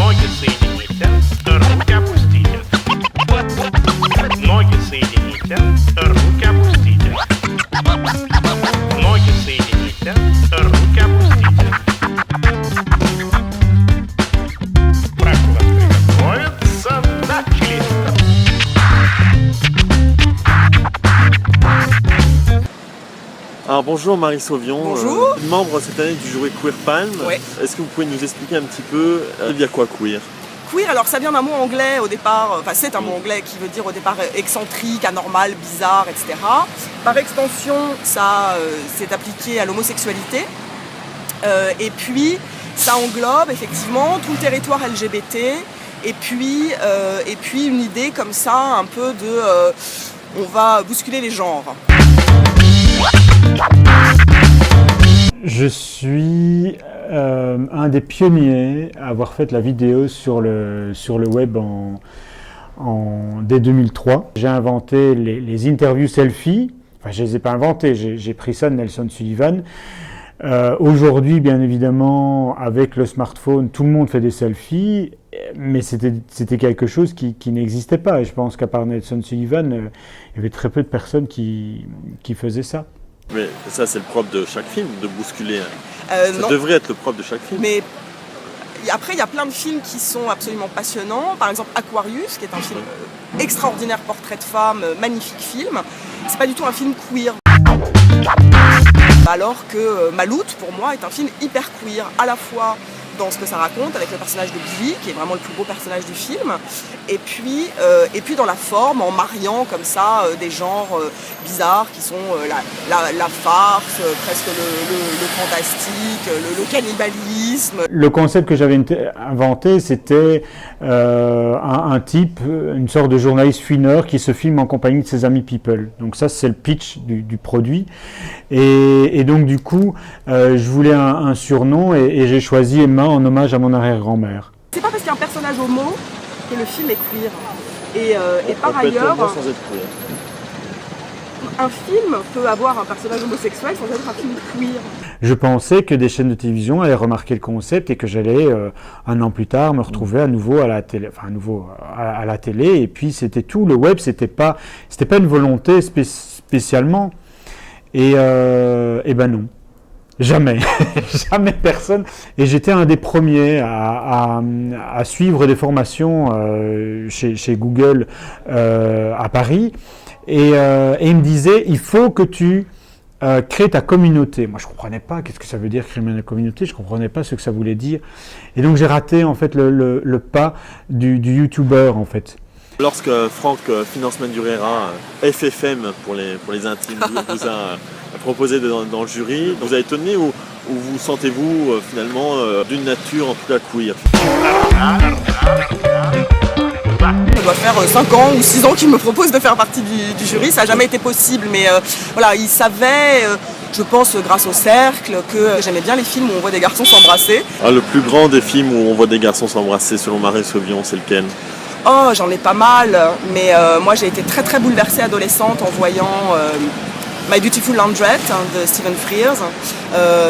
Ноги соедините, руки опустите. Ноги соедините, руки опустите. Ноги соедините, руки опустите. Прокурор приготовится, начали. Alors bonjour Marie Sauvion, Bonjour. Membre cette année du jury Queer Palm. Ouais. Est-ce que vous pouvez nous expliquer un petit peu via quoi queer? Queer, alors ça vient d'un mot anglais au départ, enfin c'est un mot anglais qui veut dire au départ excentrique, anormal, bizarre, etc. Par extension, ça s'est appliqué à l'homosexualité. Et puis, ça englobe effectivement tout le territoire LGBT. Et puis une idée comme ça, un peu de... on va bousculer les genres. Je suis un des pionniers à avoir fait la vidéo sur le web dès 2003. J'ai inventé les interviews selfies. Enfin, je ne les ai pas inventées, j'ai pris ça de Nelson Sullivan. Aujourd'hui, bien évidemment, avec le smartphone, tout le monde fait des selfies, mais c'était quelque chose qui n'existait pas. Et je pense qu'à part Nelson Sullivan, il y avait très peu de personnes qui faisaient ça. Mais ça, c'est le propre de chaque film, de bousculer. Ça Non. devrait être le propre de chaque film. Mais après, il y a plein de films qui sont absolument passionnants. Par exemple, Aquarius, qui est un film extraordinaire, portrait de femme, magnifique film. C'est pas du tout un film queer. Alors que Maloute, pour moi, est un film hyper queer, à la fois dans ce que ça raconte, avec le personnage de Billy, qui est vraiment le plus beau personnage du film, et puis dans la forme, en mariant comme ça des genres bizarres qui sont la farce, presque le fantastique, le cannibalisme. Le concept que j'avais inventé, c'était un type, une sorte de journaliste fuineur qui se filme en compagnie de ses amis people. Donc ça, c'est le pitch du produit. Et donc du coup, je voulais un surnom et j'ai choisi Emma en hommage à mon arrière-grand-mère. C'est pas parce qu'il y a un personnage homo que le film est queer. Et par On peut être ailleurs, homo sans être queer. un film peut avoir un personnage homosexuel sans être un film queer. Je pensais que des chaînes de télévision allaient remarquer le concept et que j'allais, un an plus tard, me retrouver à nouveau à la télé, à la télé. Et puis c'était tout. Le web, c'était pas une volonté spécialement. Et ben non. Jamais. Jamais personne. Et j'étais un des premiers à suivre des formations chez Google à Paris. Et il me disait, il faut que tu crées ta communauté. Moi, je comprenais pas qu'est-ce que ça veut dire créer une communauté. Je comprenais pas ce que ça voulait dire. Et donc, j'ai raté en fait le pas du YouTuber en fait. Lorsque Franck Financement Durera, FFM pour les intimes, vous a proposé dans le jury, vous avez tenu ou vous sentez-vous finalement d'une nature en tout cas queer? Ça doit faire 5 ans ou 6 ans qu'il me propose de faire partie du jury. Ça n'a jamais été possible, mais voilà, il savait, je pense grâce au cercle, que j'aimais bien les films où on voit des garçons s'embrasser. Ah, le plus grand des films où on voit des garçons s'embrasser selon Marie Sauvion, c'est lequel? Oh, j'en ai pas mal, mais moi j'ai été très très bouleversée adolescente en voyant My Beautiful Laundrette de Stephen Frears.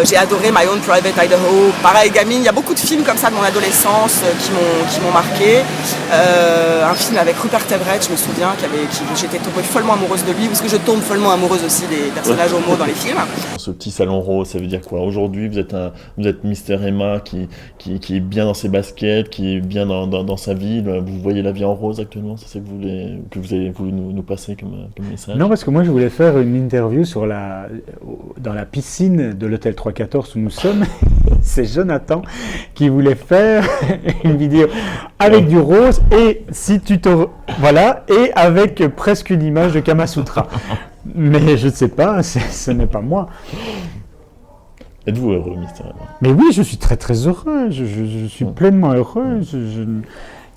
J'ai adoré My Own Private Idaho. Pareil, gamine, il y a beaucoup de films comme ça de mon adolescence qui m'ont marqué. Un film avec Rupert Everett, je me souviens, j'étais tombée follement amoureuse de lui, parce que je tombe follement amoureuse aussi des personnages homo dans les films. Ce petit salon rose, ça veut dire quoi? Aujourd'hui, vous êtes Mister Emma qui est bien dans ses baskets, qui est bien dans sa vie. Vous voyez la vie en rose actuellement? C'est ça que vous avez voulu nous passer comme message? Non, parce que moi, je voulais faire une interview dans la piscine de l'hôtel 314 où nous sommes. C'est Jonathan qui voulait faire une vidéo avec du rose et et avec presque une image de Kama Sutra. Mais je ne sais pas, ce n'est pas moi. Êtes-vous heureux, Mister Emma? Mais oui, je suis très très heureux. Je suis pleinement heureux. Il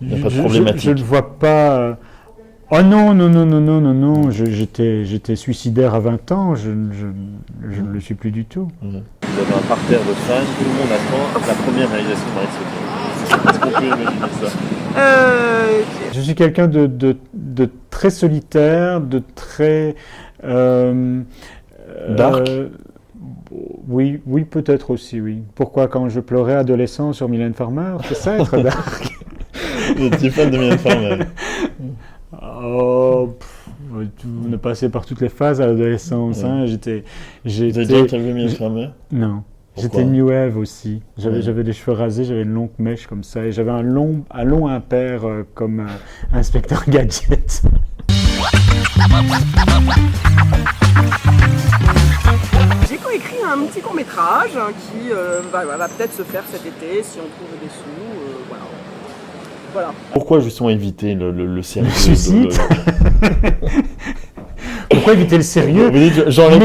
n'y a pas de problématique. Je ne vois pas. Oh non, j'étais suicidaire à 20 ans, je ne le suis plus du tout. Vous avez un parterre de fans, tout le monde attend la première réalisation de Marie Sauvion. Est-ce qu'on peut imaginer ça? Je suis quelqu'un de très solitaire, de très... Dark? Oui, peut-être aussi, oui. Pourquoi, quand je pleurais adolescent sur Mylène Farmer, c'est ça être dark? Vous étiez fan de Mylène Farmer. Oh, on est passé par toutes les phases à l'adolescence. Ouais. Hein. Vous avez déjà interviewé Mylène Farmer? Non. Pourquoi? J'étais New Wave aussi. Ouais. J'avais des cheveux rasés, j'avais une longue mèche comme ça, et j'avais un long impair comme Inspecteur Gadget. J'ai coécrit un petit court-métrage qui va peut-être se faire cet été si on trouve des sous. Voilà. Pourquoi justement éviter le sérieux? Le suicide. Pourquoi éviter le sérieux? Vous dites, j'enlève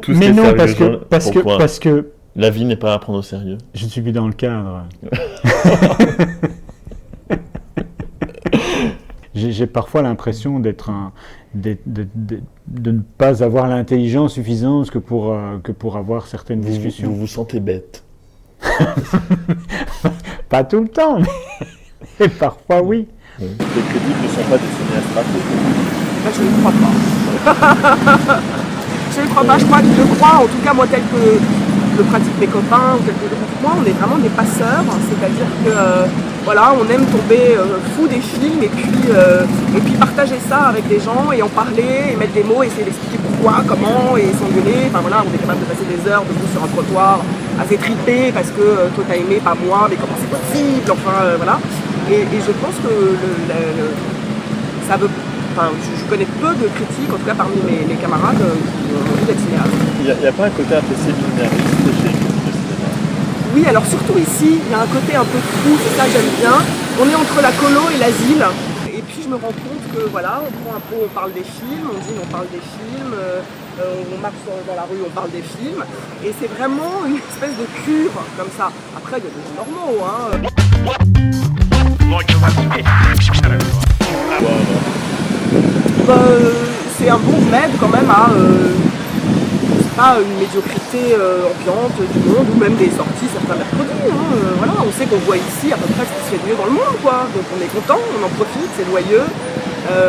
tout ce qui est sérieux. Pourquoi? Parce que La vie n'est pas à prendre au sérieux. je ne suis plus dans le cadre. J'ai parfois l'impression de ne pas avoir l'intelligence suffisante que pour avoir certaines discussions. Vous vous sentez bête. Pas tout le temps, mais parfois oui. Les crédibles ne sont pas des cinéastes ratés. Ben, je ne crois pas. Je ne crois pas, je crois, en tout cas moi tel que le pratiquent mes copains, ou tel que moi, on est vraiment des passeurs, c'est-à-dire que voilà, on aime tomber fou des films et puis partager ça avec des gens et en parler et mettre des mots, essayer d'expliquer pourquoi, comment et s'engueuler. Enfin voilà, on est capable de passer des heures debout sur un trottoir assez tripé parce que toi t'as aimé, pas moi, mais comment c'est possible, enfin voilà. Et je pense que ça veut. Enfin, je connais peu de critiques, en tout cas parmi mes camarades, qui ont envie d'être cinéastes. Il n'y a pas un côté un peu séminariste chez les critiques de cinéma? Oui, alors surtout ici, il y a un côté un peu fou, c'est ça que j'aime bien. On est entre la colo et l'asile. Et puis je me rends compte que voilà, on prend un pot, on parle des films, on dit on parle des films, on marche dans la rue, on parle des films. Et c'est vraiment une espèce de cure comme ça. Après, il y a des gens normaux, hein. Ноги вас вместе. C'est un bon remède quand même à c'est pas une médiocrité ambiante du monde ou même des sorties certains mercredis. Voilà, on sait qu'on voit ici à peu près ce qui se fait de mieux dans le monde, quoi. Donc on est content, on en profite, c'est joyeux.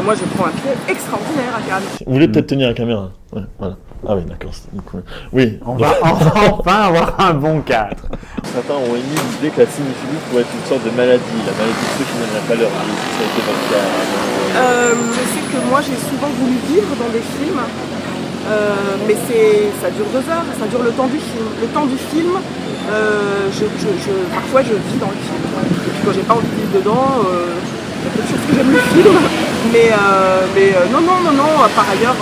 Moi je prends un pied extraordinaire à Cannes. Vous voulez peut-être tenir la caméra? Ouais, voilà. Ah oui, d'accord. Cool. Oui. On va enfin avoir un bon cadre. Certains ont émis l'idée que la cinéphilie pourrait être une sorte de maladie, la maladie de ceux qui n'aimeraient pas leur vie. Ça a été votre cas. Je sais que moi j'ai souvent voulu vivre dans des films, mais ça dure 2 heures, ça dure le temps du film. Le temps du film, parfois je vis dans le film. Et puis quand j'ai pas envie de vivre dedans, il y a peu de choses que j'aime le film. Mais non, par ailleurs,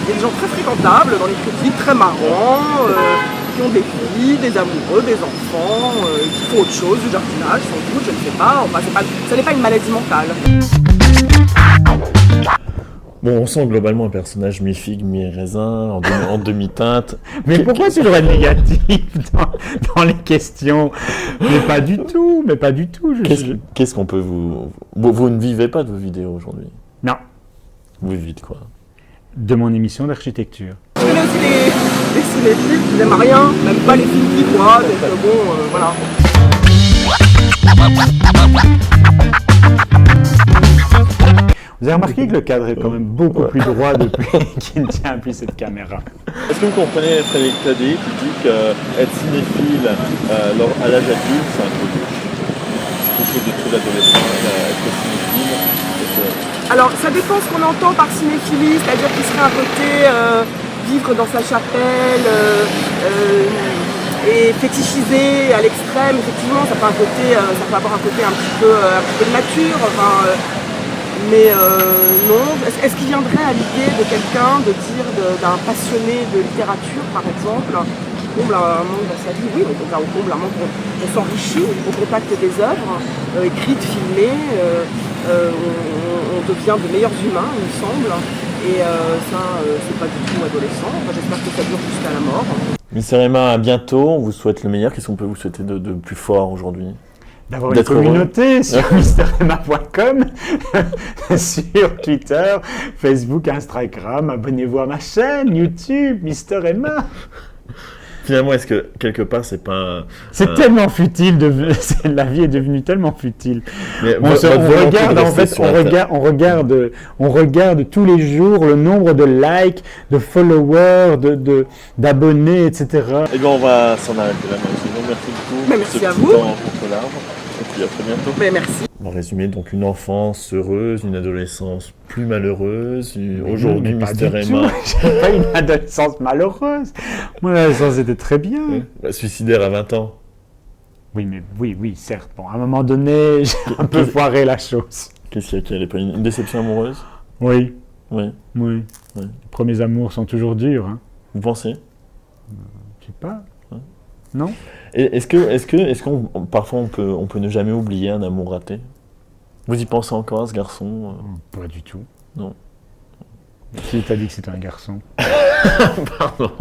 il y a des gens très fréquentables dans les critiques, très marrants, qui ont des filles, des amoureux, des enfants, qui font autre chose, du jardinage, sans doute, je ne sais pas. Enfin, ça n'est pas une maladie mentale. Bon, on sent globalement un personnage mi-figue, mi-raisin, en demi-teinte. Mais pourquoi tu devrais être négatif dans les questions? Mais pas du tout. Qu'est-ce qu'on peut vous ne vivez pas de vos vidéos aujourd'hui? Non, Vous vivez de quoi? de mon émission d'architecture. Je connais aussi les cinéphiles qui n'aiment rien, même pas les films qui croient, donc voilà. Vous avez remarqué que le cadre est quand même beaucoup plus droit depuis qu'il ne tient plus cette caméra. Est-ce que vous comprenez Frédéric Tadé qui dit qu'être cinéphile à l'âge adulte, c'est un peu louche? C'est quelque chose de très adolescent, être cinéphile. Alors ça dépend ce qu'on entend par cinéphilie, c'est-à-dire qu'il serait un côté vivre dans sa chapelle et fétichiser à l'extrême. Effectivement, ça peut avoir un côté un petit peu de nature. Mais non, est-ce qu'il viendrait à l'idée de quelqu'un de dire d'un passionné de littérature, par exemple, qui comble un manque dans sa vie? Oui, on comble un manque, on s'enrichit au contact des œuvres, écrites, filmées, on devient de meilleurs humains, il me semble, et ça, c'est pas du tout adolescent. Enfin, j'espère que ça dure jusqu'à la mort. Mister Emma, à bientôt, on vous souhaite le meilleur. Qu'est-ce qu'on peut vous souhaiter de plus fort aujourd'hui? D'avoir une communauté sur misteremma.com, sur Twitter, Facebook, Instagram. Abonnez-vous à ma chaîne YouTube, Mister Emma. finalement, est-ce que quelque part, c'est pas C'est tellement futile, la vie est devenue tellement futile. Mais On votre volonté regarde, de en rester fait, sur Internet- on regarde tous les jours le nombre de likes, de followers, d'abonnés, etc. Eh bien, on va s'en arrêter là, Marie-Josée. Merci beaucoup Mais pour merci ce à petit vous. temps contre l'arbre. Et puis à très bientôt. Mais merci. En résumé, donc une enfance heureuse, une adolescence plus malheureuse. Aujourd'hui, Mais pas Mister du tout. Emma, J'ai pas une adolescence malheureuse. Mon adolescence était très bien. suicidaire à 20 ans. Oui, certes. Bon, à un moment donné, j'ai un peu foiré la chose. Qu'est-ce qu'il y a qui allait pas une déception amoureuse? Oui. Oui. Oui. Ouais. Les premiers amours sont toujours durs. Hein. Vous pensez? Je sais pas. Ouais. Non? Et est-ce qu'on parfois on peut ne jamais oublier un amour raté? Vous y pensez encore à ce garçon? Pas du tout. Non. Qui t'a dit que c'était un garçon? Pardon.